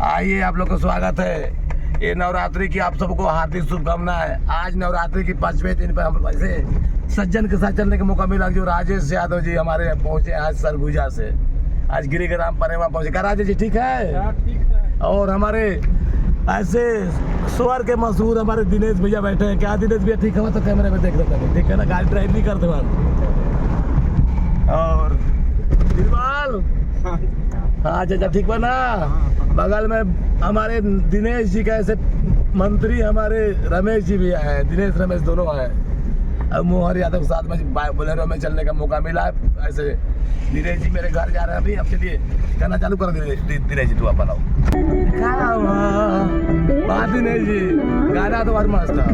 आइए, आप लोग को स्वागत है। ये नवरात्रि की आप सबको हार्दिक शुभकामनाएं। आज नवरात्रि की 5वें दिन पर हम ऐसे सज्जन के साथ चलने का मौका मिला। जो राजेश यादव जी हमारे पहुंचे आज सरगुजा से, आज गिरिग्राम परेवा पहुंचे। क्या राजेश जी ठीक है? ठीक है। और हमारे ऐसे स्वर के मशहूर हमारे दिनेश भैया बैठे हैं। क्या दिनेश भैया ठीक है? तो कैमरे में देख लेते हैं, ठीक है ना? गाड़ी ड्राइव नहीं करते और बिरबाल, हाँ चाचा ठीक बा ना? बगल में हमारे दिनेश जी का ऐसे मंत्री हमारे रमेश जी भी आए, दिनेश रमेश दोनों आए। अब मोहर यादव के साथ में बोलेरो में चलने का मौका मिला है। ऐसे दिनेश जी मेरे घर जा रहे हैं अभी। अब चलिए गाना चालू कर दिनेश जी, तू आप बनाओ। दिनेश जी गाना तो बहुत मस्त था।